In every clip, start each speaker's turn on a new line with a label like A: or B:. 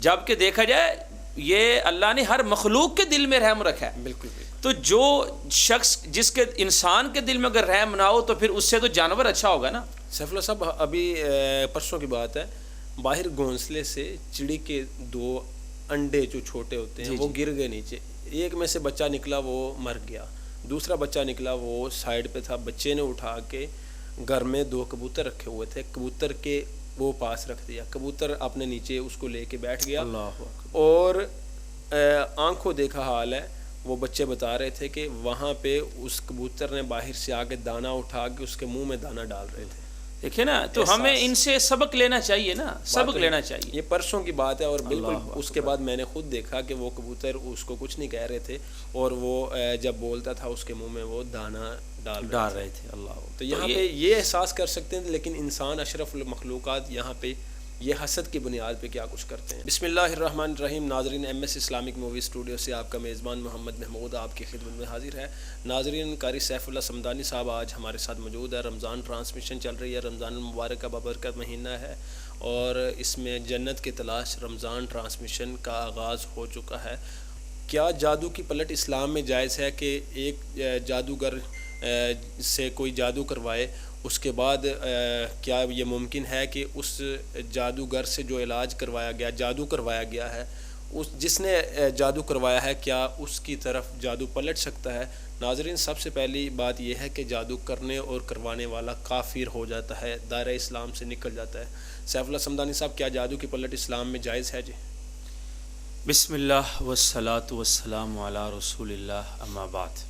A: جبکہ دیکھا جائے یہ اللہ نے ہر مخلوق کے دل میں رحم رکھا ہے.
B: بالکل.
A: تو جو شخص جس کے انسان کے دل میں اگر رحم نہ ہو تو پھر اس سے تو جانور اچھا ہوگا نا.
B: سیف اللہ صاحب ابھی پرسوں کی بات ہے، باہر گھونسلے سے چڑی کے 2 انڈے جو چھوٹے ہوتے ہیں وہ گر گئے نیچے. ایک میں سے بچہ نکلا وہ مر گیا، دوسرا بچہ نکلا وہ سائڈ پہ تھا. بچے نے اٹھا کے گھر میں 2 کبوتر رکھے ہوئے تھے، کبوتر کے وہ پاس رکھ دیا. کبوتر اپنے نیچے اس کو لے کے بیٹھ گیا اور آنکھوں دیکھا حال ہے. وہ بچے بتا رہے تھے کہ وہاں پہ اس کبوتر نے باہر سے آ کے دانہ اٹھا کے اس کے منہ میں دانہ ڈال رہے تھے.
A: دیکھیں نا، تو ہمیں ان سے سبق لینا چاہیے نا، سبق لینا چاہیے.
B: یہ پرسوں کی بات ہے اور بالکل اس کے بعد میں نے خود دیکھا کہ وہ کبوتر اس کو کچھ نہیں کہہ رہے تھے اور وہ جب بولتا تھا اس کے منہ میں وہ دانہ ڈال رہے تھے. اللہ. تو یہاں پہ یہ احساس کر سکتے ہیں، لیکن انسان اشرف المخلوقات یہاں پہ یہ حسد کی بنیاد پہ کیا کچھ کرتے ہیں. بسم اللہ الرحمن الرحیم. ناظرین، M S Islamic movie studio سے آپ کا میزبان محمد محمود آپ کی خدمت میں حاضر ہے. ناظرین، قاری سیف اللہ صمدانی صاحب آج ہمارے ساتھ موجود ہے. رمضان ٹرانسمیشن چل رہی ہے، رمضان المبارک کا بابرکت مہینہ ہے اور اس میں جنت کی تلاش رمضان ٹرانسمیشن کا آغاز ہو چکا ہے. کیا جادو کی پلٹ اسلام میں جائز ہے کہ ایک جادوگر سے کوئی جادو کروائے، اس کے بعد کیا یہ ممکن ہے کہ اس جادوگر سے جو علاج کروایا گیا، جادو کروایا گیا ہے، اس جس نے جادو کروایا ہے کیا اس کی طرف جادو پلٹ سکتا ہے؟ ناظرین، سب سے پہلی بات یہ ہے کہ جادو کرنے اور کروانے والا کافر ہو جاتا ہے، دائرہ اسلام سے نکل جاتا ہے. سیف اللہ صمدانی صاحب، کیا جادو کی پلٹ اسلام میں جائز ہے؟ جی
A: بسم اللہ والصلاة والسلام علی رسول اللہ، اما بعد.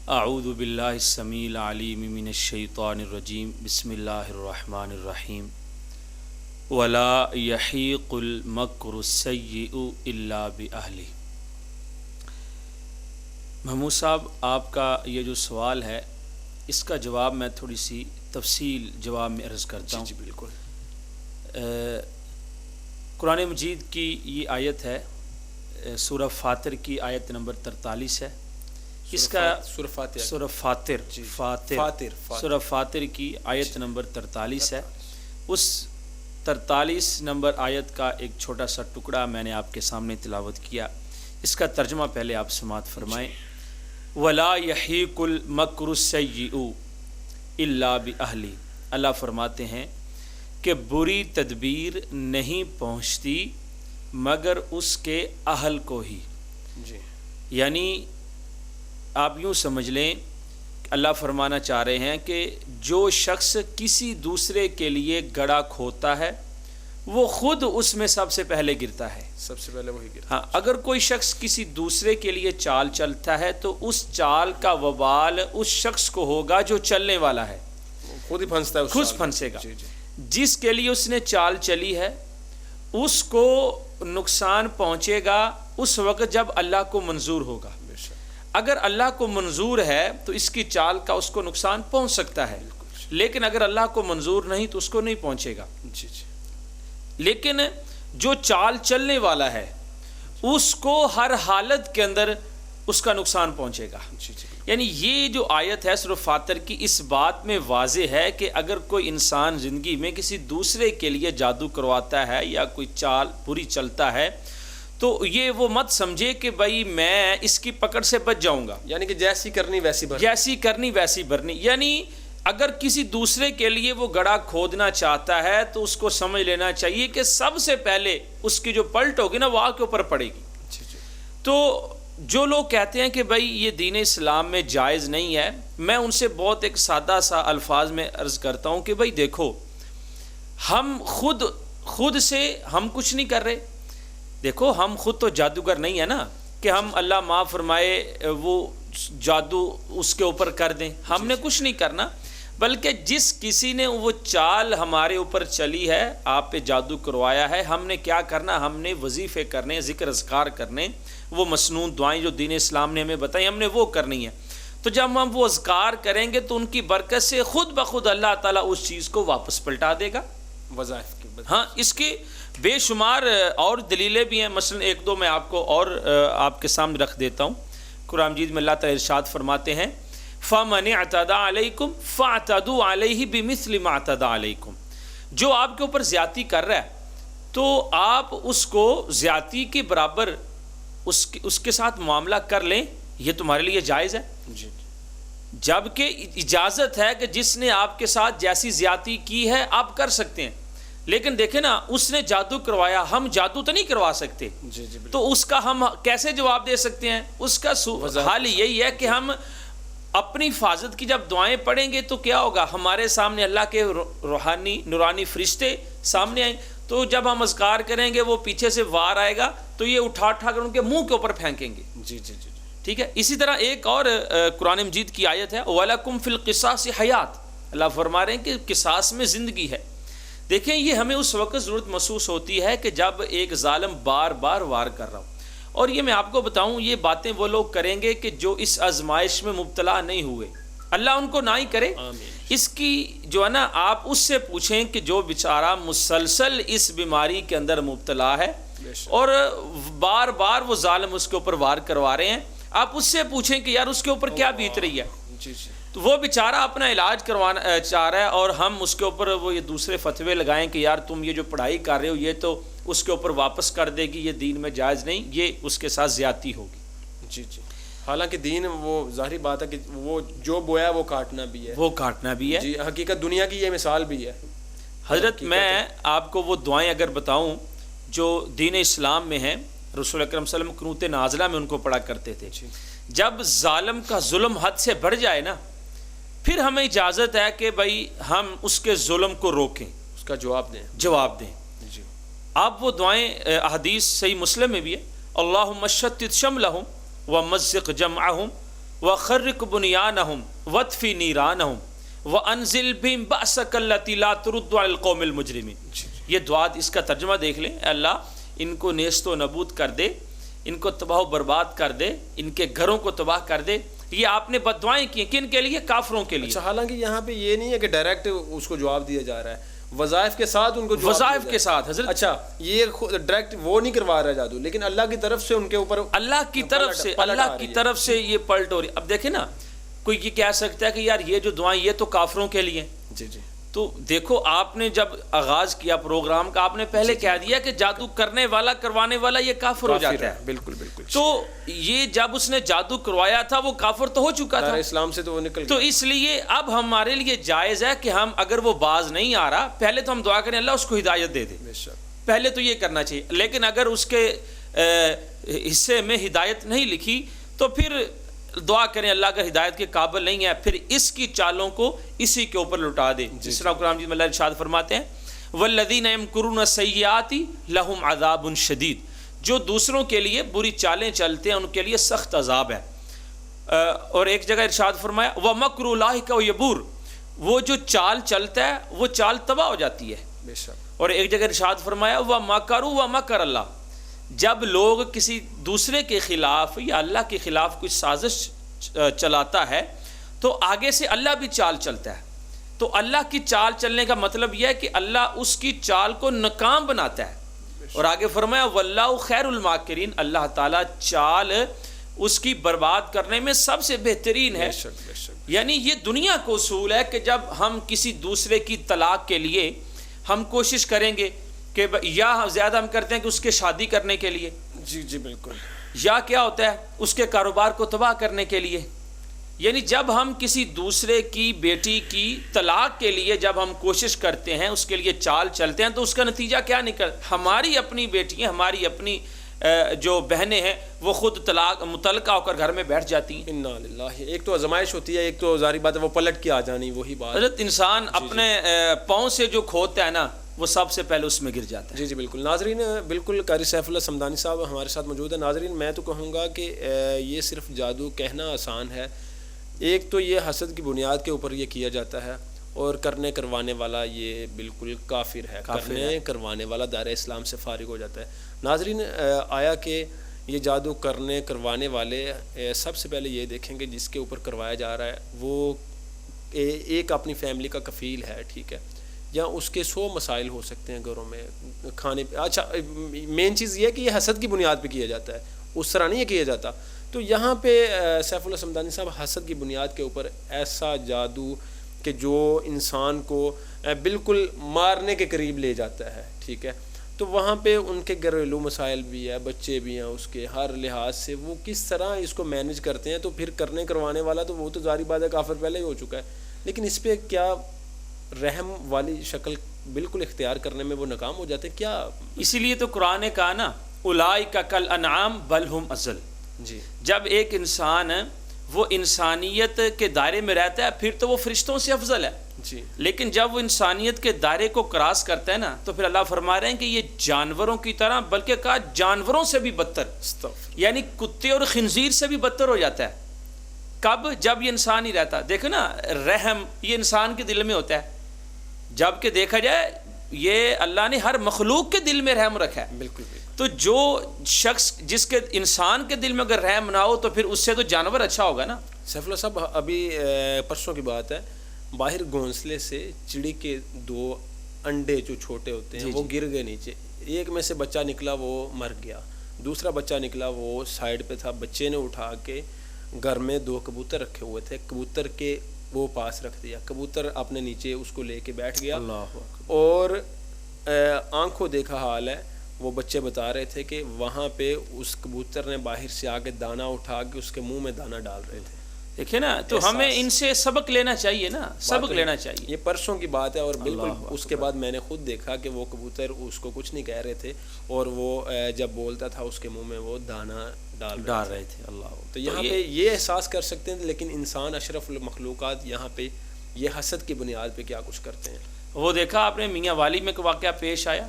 A: اعوذ باللہ السمیع العلیم من الشیطان الرجیم. بسم اللہ الرحمن الرحیم. ولا یحیق المکر السیئ الا بأہلہ. محمود صاحب، آپ کا یہ جو سوال ہے اس کا جواب میں تھوڑی سی تفصیل جواب میں عرض کرتا ہوں.
B: جی بالکل.
A: قرآن مجید کی یہ آیت ہے، سورہ فاطر کی آیت نمبر 43 ہے. اس کا سورہ فاطر سورہ فاطر کی آیت نمبر 43 ہے. اس 43 نمبر آیت کا ایک چھوٹا سا ٹکڑا میں نے آپ کے سامنے تلاوت کیا. اس کا ترجمہ پہلے آپ سماعت فرمائیں. ولا یحیق المکر السیئ الا بأہلہ. اللہ فرماتے ہیں کہ بری تدبیر نہیں پہنچتی مگر اس کے اہل کو ہی.
B: جی،
A: یعنی آپ یوں سمجھ لیں، اللہ فرمانا چاہ رہے ہیں کہ جو شخص کسی دوسرے کے لیے گڑھا کھودتا ہے وہ خود اس میں سب سے پہلے گرتا ہے.
B: سب سے پہلے وہی گرتا ہے.
A: ہاں، اگر کوئی شخص کسی دوسرے کے لیے چال چلتا ہے تو اس چال کا وبال اس شخص کو ہوگا جو چلنے والا ہے،
B: خود ہی پھنستا ہے،
A: خود پھنسے گا.
B: جی جی.
A: جس کے لیے اس نے چال چلی ہے اس کو نقصان پہنچے گا اس وقت جب اللہ کو منظور ہوگا. اگر اللہ کو منظور ہے تو اس کی چال کا اس کو نقصان پہنچ سکتا ہے، لیکن اگر اللہ کو منظور نہیں تو اس کو نہیں پہنچے گا.
B: جی جی.
A: لیکن جو چال چلنے والا ہے اس کو ہر حالت کے اندر اس کا نقصان پہنچے گا.
B: جی جی.
A: یعنی یہ جو آیت ہے سورہ فاطر کی، اس بات میں واضح ہے کہ اگر کوئی انسان زندگی میں کسی دوسرے کے لیے جادو کرواتا ہے یا کوئی چال بری چلتا ہے تو یہ وہ مت سمجھے کہ بھائی میں اس کی پکڑ سے بچ جاؤں گا.
B: یعنی کہ جیسی کرنی ویسی بھرنی.
A: جیسی کرنی ویسی بھرنی. یعنی اگر کسی دوسرے کے لیے وہ گڑھا کھودنا چاہتا ہے تو اس کو سمجھ لینا چاہیے کہ سب سے پہلے اس کی جو پلٹ ہوگی نا وہ آگ کے اوپر پڑے گی. تو جو لوگ کہتے ہیں کہ بھائی یہ دین اسلام میں جائز نہیں ہے، میں ان سے بہت ایک سادہ سا الفاظ میں عرض کرتا ہوں کہ بھائی دیکھو، ہم خود سے ہم کچھ نہیں کر رہے. دیکھو، ہم خود تو جادوگر نہیں ہے نا کہ ہم اللہ معاف فرمائے وہ جادو اس کے اوپر کر دیں. ہم نے کچھ نہیں کرنا، بلکہ جس کسی نے وہ چال ہمارے اوپر چلی ہے، آپ پہ جادو کروایا ہے، ہم نے کیا کرنا؟ ہم نے وظیفے کرنے، ذکر اذکار کرنے، وہ مسنون دعائیں جو دین اسلام نے ہمیں بتائی ہم نے وہ کرنی ہے. تو جب ہم وہ اذکار کریں گے تو ان کی برکت سے خود بخود اللہ تعالیٰ اس چیز کو واپس پلٹا دے گا.
B: وظائف کی
A: ہاں، اس کی بے شمار اور دلیلیں بھی ہیں. مثلا ایک دو میں آپ کو اور آپ کے سامنے رکھ دیتا ہوں. قرآن مجید میں اللہ تعالیٰ ارشاد فرماتے ہیں فَمَنِ اعْتَدَى عَلَيْكُمْ فَاعْتَدُوا عَلَيْهِ بِمِثْلِ مَا اعْتَدَى عَلَيْكُمْ. جو آپ کے اوپر زیادتی کر رہا ہے تو آپ اس کو زیادتی کے برابر اس کے ساتھ معاملہ کر لیں، یہ تمہارے لیے جائز ہے.
B: جی.
A: جبکہ اجازت ہے کہ جس نے آپ کے ساتھ جیسی زیادتی کی ہے آپ کر سکتے ہیں. لیکن دیکھیں نا، اس نے جادو کروایا، ہم جادو تو نہیں کروا سکتے.
B: جی جی.
A: تو اس کا ہم کیسے جواب دے سکتے ہیں؟ اس کا حال یہی ہے کہ ہم اپنی حفاظت کی جب دعائیں پڑھیں گے تو کیا ہوگا، ہمارے سامنے اللہ کے روحانی نورانی فرشتے سامنے آئیں، تو جب ہم اذکار کریں گے وہ پیچھے سے وار آئے گا تو یہ اٹھا کر ان کے منہ کے اوپر پھینکیں گے.
B: جی جی جی.
A: ٹھیک ہے. اسی طرح ایک اور قرآن مجید کی آیت ہے، وَلَكُمْ فِي الْقِصَاصِ حَيَاتٌ، اللہ فرما رہے ہیں کہ قصاص میں زندگی ہے. دیکھیں یہ ہمیں اس وقت ضرورت محسوس ہوتی ہے کہ جب ایک ظالم بار بار وار کر رہا ہو. اور یہ میں آپ کو بتاؤں، یہ باتیں وہ لوگ کریں گے کہ جو اس آزمائش میں مبتلا نہیں ہوئے، اللہ ان کو نہ ہی کرے. اس کی جو ہے نا، آپ اس سے پوچھیں کہ جو بیچارہ مسلسل اس بیماری کے اندر مبتلا ہے اور بار بار وہ ظالم اس کے اوپر وار کروا رہے ہیں، آپ اس سے پوچھیں کہ یار اس کے اوپر کیا بیت رہی ہے. تو وہ بیچارہ اپنا علاج کروانا چاہ رہا ہے اور ہم اس کے اوپر وہ یہ دوسرے فتوے لگائیں کہ یار تم یہ جو پڑھائی کر رہے ہو یہ تو اس کے اوپر واپس کر دے گی، یہ دین میں جائز نہیں، یہ اس کے ساتھ زیادتی ہوگی.
B: جی جی. حالانکہ دین وہ ظاہری بات ہے کہ وہ جو بویا وہ کاٹنا بھی ہے، وہ کاٹنا بھی ہے. جی حقیقت دنیا کی یہ مثال بھی ہے.
A: حضرت میں آپ کو وہ دعائیں اگر بتاؤں جو دین اسلام میں ہیں، رسول اکرم صلی اللہ علیہ وسلم قنوت نازلہ میں ان کو پڑھا کرتے تھے. جب ظالم کا ظلم حد سے بڑھ جائے نا، پھر ہمیں اجازت ہے کہ بھائی ہم اس کے ظلم کو روکیں،
B: اس کا جواب دیں.
A: جی. آپ وہ دعائیں احادیث صحیح مسلم میں بھی ہے، اللہم شتت شملہم ومزق جمعہم وخرق بنیانہم واطفی نیرانہم وانزل بہم بأسک التی لا ترد علی القوم المجرمین. یہ دعا، اس کا ترجمہ دیکھ لیں، اے اللہ ان کو نیست و نبود کر دے، ان کو تباہ و برباد کر دے، ان کے گھروں کو تباہ کر دے. یہ آپ نے بد دعائیں کی، کن کے لیے؟ کافروں کے لیے.
B: اچھا، حالانکہ یہاں پہ یہ نہیں ہے کہ ڈائریکٹ اس کو جواب دیا جا رہا ہے، وظائف کے ساتھ ان کو جواب،
A: وظائف کے ساتھ. حضرت
B: اچھا، یہ ڈائریکٹ وہ نہیں کروا رہا جادو، لیکن اللہ کی طرف سے ان کے اوپر،
A: اللہ کی طرف سے یہ پلٹ ہو رہی. اب دیکھیں نا، کوئی یہ کہہ سکتا ہے کہ یار یہ جو دعائیں یہ تو کافروں کے لیے.
B: جی جی.
A: تو دیکھو، آپ نے جب آغاز کیا پروگرام کا، آپ نے پہلے کہہ دیا کہ جادو کرنے والا کروانے والا یہ کافر ہو جاتا ہے.
B: بالکل بالکل.
A: تو یہ جب اس نے جادو کروایا تھا وہ کافر تو ہو چکا تھا،
B: اسلام سے تو وہ نکل گیا.
A: تو اس لیے اب ہمارے لیے جائز ہے کہ ہم اگر وہ باز نہیں آ رہا، پہلے تو ہم دعا کریں اللہ اس کو ہدایت دے دے. پہلے تو یہ کرنا چاہیے. لیکن اگر اس کے حصے میں ہدایت نہیں لکھی تو پھر دعا کریں اللہ اگر ہدایت کے قابل نہیں ہے پھر اس کی چالوں کو اسی کے اوپر لٹا دے. جس طرح قرآن مجید میں اللہ ارشاد فرماتے ہیں، والذین یمکرون السیئات لہم عذاب شدید، جو دوسروں کے لیے بری چالیں چلتے ہیں ان کے لیے سخت عذاب ہے. اور ایک جگہ ارشاد فرمایا ومکر اولئک یبور، وہ جو چال چلتا ہے وہ چال تباہ ہو جاتی ہے. اور ایک جگہ ارشاد فرمایا ومکروا ومکر اللہ، جب لوگ کسی دوسرے کے خلاف یا اللہ کے خلاف کوئی سازش چلاتا ہے تو آگے سے اللہ بھی چال چلتا ہے. تو اللہ کی چال چلنے کا مطلب یہ ہے کہ اللہ اس کی چال کو ناکام بناتا ہے. اور آگے فرمایا واللہ خیر الماکرین، اللہ تعالیٰ چال اس کی برباد کرنے میں سب سے بہترین ہے. یعنی یہ دنیا کو اصول ہے کہ جب ہم کسی دوسرے کی طلاق کے لیے ہم کوشش کریں گے کہ یا زیادہ ہم کرتے ہیں کہ اس کے شادی کرنے کے لیے،
B: جی جی بالکل،
A: یا کیا ہوتا ہے اس کے کاروبار کو تباہ کرنے کے لیے. یعنی جب ہم کسی دوسرے کی بیٹی کی طلاق کے لیے جب ہم کوشش کرتے ہیں، اس کے لیے چال چلتے ہیں، تو اس کا نتیجہ کیا نکل، ہماری اپنی بیٹیاں، ہماری اپنی جو بہنیں ہیں وہ خود متعلقہ ہو کر گھر میں بیٹھ جاتی ہیں.
B: انا للہ. ایک تو آزمائش ہوتی ہے، ایک تو ظاہری بات ہے وہ پلٹ کے آ جانی، وہی بات.
A: حضرت انسان اپنے پاؤں سے جو کھودتا ہے نا وہ سب سے پہلے اس میں گر جاتا ہے.
B: جی جی بالکل. ناظرین، بالکل قاری سیف اللہ صمدانی صاحب ہمارے ساتھ موجود ہیں. ناظرین، میں تو کہوں گا کہ یہ صرف جادو کہنا آسان ہے. ایک تو یہ حسد کی بنیاد کے اوپر یہ کیا جاتا ہے، اور کرنے کروانے والا یہ بالکل کافر ہے. کرنے کروانے والا دائرہ اسلام سے فارغ ہو جاتا ہے. ناظرین، آیا کہ یہ جادو کرنے کروانے والے سب سے پہلے یہ دیکھیں کہ جس کے اوپر کروایا جا رہا ہے وہ ایک اپنی فیملی کا کفیل ہے، ٹھیک ہے، یا اس کے 100 مسائل ہو سکتے ہیں گھروں میں کھانے پہ. اچھا، مین چیز یہ ہے کہ یہ حسد کی بنیاد پہ کیا جاتا ہے، اس طرح نہیں یہ کیا جاتا. تو یہاں پہ سیف اللہ صمدانی صاحب حسد کی بنیاد کے اوپر ایسا جادو کہ جو انسان کو بالکل مارنے کے قریب لے جاتا ہے، ٹھیک ہے. تو وہاں پہ ان کے گھریلو مسائل بھی ہے، بچے بھی ہیں، اس کے ہر لحاظ سے وہ کس طرح اس کو مینج کرتے ہیں. تو پھر کرنے کروانے والا تو وہ تو ظاہری بات ہے کافر پہلے ہی ہو چکا ہے، لیکن اس پہ کیا رحم والی شکل بالکل اختیار کرنے میں وہ ناکام ہو جاتے ہیں کیا؟
A: اسی لیے تو قرآن نے کہا نا اولئک کالانعام بل ہم اضل.
B: جی
A: جب ایک انسان وہ انسانیت کے دائرے میں رہتا ہے پھر تو وہ فرشتوں سے افضل ہے.
B: جی
A: لیکن جب وہ انسانیت کے دائرے کو کراس کرتا ہے نا تو پھر اللہ فرما رہے ہیں کہ یہ جانوروں کی طرح، بلکہ کہا جانوروں سے بھی بدتر، یعنی کتے اور خنزیر سے بھی بدتر ہو جاتا ہے. کب؟ جب یہ انسان ہی رہتا. دیکھو نا رحم یہ انسان کے دل میں ہوتا ہے، جب کہ دیکھا جائے یہ اللہ نے ہر مخلوق کے دل میں رحم رکھا ہے.
B: بالکل.
A: تو جو شخص جس کے انسان کے دل میں اگر رحم نہ ہو تو پھر اس سے تو جانور اچھا ہوگا نا.
B: سیف اللہ صاحب ابھی پرسوں کی بات ہے، باہر گھونسلے سے چڑی کے 2 انڈے جو چھوٹے ہوتے ہیں وہ گر گئے نیچے. ایک میں سے بچہ نکلا وہ مر گیا، دوسرا بچہ نکلا وہ سائیڈ پہ تھا. بچے نے اٹھا کے گھر میں 2 کبوتر رکھے ہوئے تھے، کبوتر کے وہ پاس رکھ دیا. کبوتر اپنے نیچے اس کو لے کے بیٹھ گیا اور آنکھوں دیکھا حال ہے. وہ بچے بتا رہے تھے کہ وہاں پہ اس کبوتر نے باہر سے آ کے دانہ اٹھا کے اس کے منہ میں دانہ ڈال رہے تھے.
A: دیکھیں نا تو ہمیں ان سے سبق لینا چاہیے نا، سبق لینا چاہیے.
B: یہ پرسوں کی بات ہے اور بالکل اس کے بعد میں نے خود دیکھا کہ وہ کبوتر اس کو کچھ نہیں کہہ رہے تھے اور وہ جب بولتا تھا اس کے منہ میں وہ دانہ ڈال رہے تھے. اللہ. تو یہاں پہ یہ احساس کر سکتے ہیں، لیکن انسان اشرف المخلوقات یہاں پہ یہ حسد کی بنیاد پہ کیا کچھ کرتے ہیں. وہ
A: دیکھا آپ نے میاں والی میں واقعہ پیش آیا.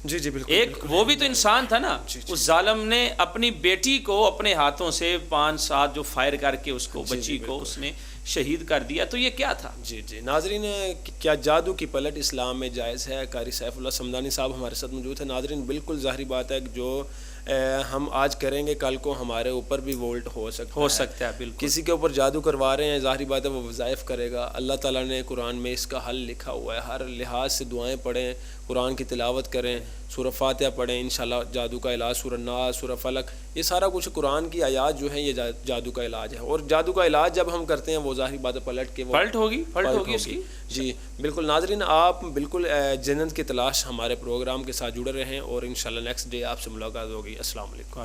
B: جی بالکل.
A: ایک وہ بھی تو انسان تھا نا. اس ظالم نے اپنی بیٹی کو اپنے ہاتھوں سے 5-7 جو فائر کر کے اس کو بچی کو اس نے شہید کر دیا. تو یہ کیا تھا؟
B: جی ناظرین، کیا جادو کی پلٹ اسلام میں جائز ہے؟ قاری سیف اللہ سمدانی صاحب ہمارے ساتھ موجود ہیں. ناظرین بالکل ظاہری بات ہے جو ہم آج کریں گے کل کو ہمارے اوپر بھی وولٹ ہو سکتا ہے. بالکل. کسی کے اوپر جادو کروا رہے ہیں، ظاہری بات ہے وہ وظائف کرے گا. اللہ تعالیٰ نے قرآن میں اس کا حل لکھا ہوا ہے. ہر لحاظ سے دعائیں پڑھیں، قرآن کی تلاوت کریں، سورہ فاتحہ پڑھیں، انشاءاللہ جادو کا علاج، سورہ ناس، سورہ فلق، یہ سارا کچھ قرآن کی آیات جو ہیں یہ جادو کا علاج ہے. اور جادو کا علاج جب ہم کرتے ہیں وہ ظاہری بات ہے پلٹ ہوگی اس کی. جی بالکل. ناظرین آپ بالکل جنت کی تلاش ہمارے پروگرام کے ساتھ جڑے رہیں اور انشاءاللہ نیکسٹ ڈے آپ سے ملاقات ہوگی. السلام علیکم.